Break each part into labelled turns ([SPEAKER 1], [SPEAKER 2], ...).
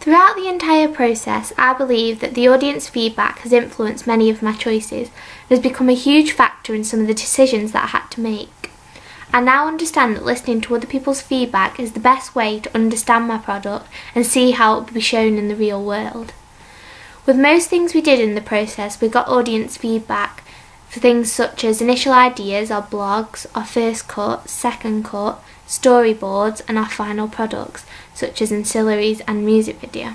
[SPEAKER 1] Throughout the entire process, I believe that the audience feedback has influenced many of my choices and has become a huge factor in some of the decisions that I had to make. I now understand that listening to other people's feedback is the best way to understand my product and see how it will be shown in the real world. With most things we did in the process, we got audience feedback for things such as initial ideas, our blogs, our first cut, second cut, storyboards and our final products, such as ancillaries and music video.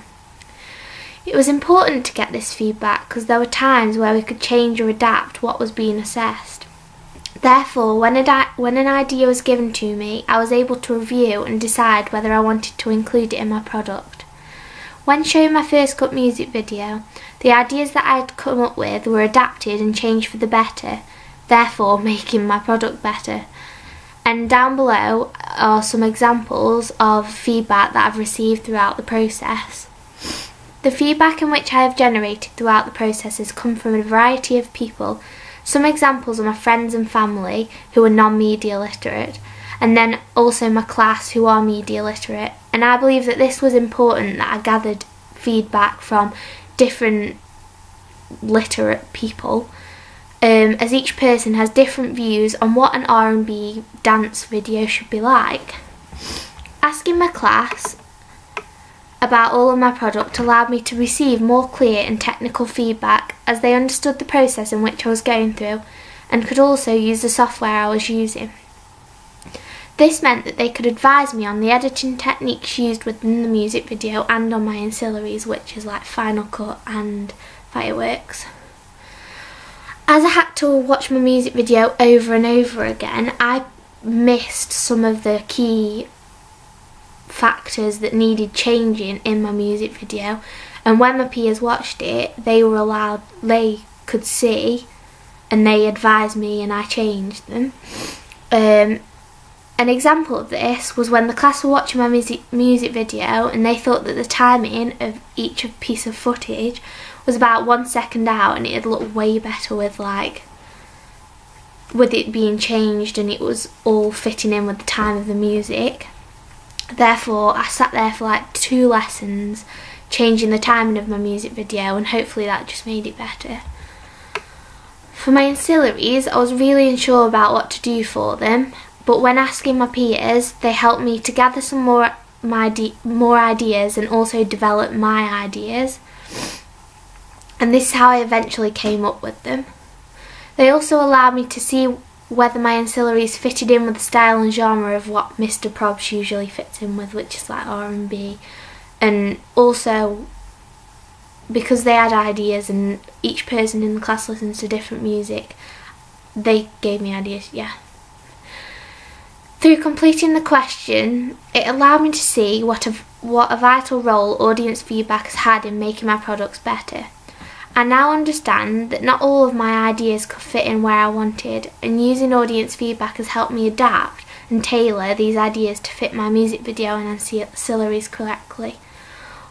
[SPEAKER 1] It was important to get this feedback because there were times where we could change or adapt what was being assessed. Therefore, when an idea was given to me, I was able to review and decide whether I wanted to include it in my product. When showing my first cut music video, the ideas that I had come up with were adapted and changed for the better, therefore making my product better. And down below are some examples of feedback that I've received throughout the process. The feedback in which I have generated throughout the process has come from a variety of people. Some examples are my friends and family who are non-media literate, and then also my class who are media literate. And I believe that this was important, that I gathered feedback from different literate people, as each person has different views on what an R&B dance video should be like. Asking my class about all of my product allowed me to receive more clear and technical feedback, as they understood the process in which I was going through and could also use the software I was using. This meant that they could advise me on the editing techniques used within the music video and on my ancillaries, which is like Final Cut and Fireworks. As I had to watch my music video over and over again, I missed some of the key factors that needed changing in my music video, and when my peers watched it, they could see and they advised me and I changed them. An example of this was when the class were watching my music video and they thought that the timing of each piece of footage was about 1 second out, and it'd look way better with it being changed and it was all fitting in with the time of the music. Therefore, I sat there for 2 lessons changing the timing of my music video, and hopefully that just made it better. For my ancillaries, I was really unsure about what to do for them, but when asking my peers, they helped me to gather some more ideas and also develop my ideas. And this is how I eventually came up with them. They also allowed me to see whether my ancillaries fitted in with the style and genre of what Mr. Probs usually fits in with, which is like R&B. And also, because they had ideas and each person in the class listens to different music, they gave me ideas, yeah. Through completing the question, it allowed me to see what a vital role audience feedback has had in making my products better. I now understand that not all of my ideas could fit in where I wanted, and using audience feedback has helped me adapt and tailor these ideas to fit my music video and ancillaries correctly.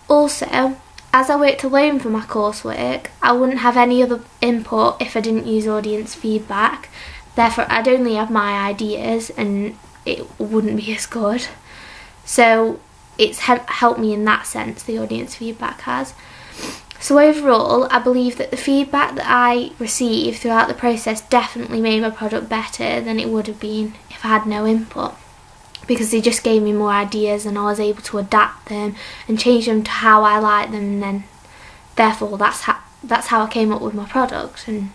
[SPEAKER 1] Also, as I worked alone for my coursework, I wouldn't have any other input if I didn't use audience feedback. Therefore, I'd only have my ideas and it wouldn't be as good. So it's helped me in that sense, the audience feedback has. So overall, I believe that the feedback that I received throughout the process definitely made my product better than it would have been if I had no input, because they just gave me more ideas and I was able to adapt them and change them to how I like them, and then therefore that's how I came up with my product. And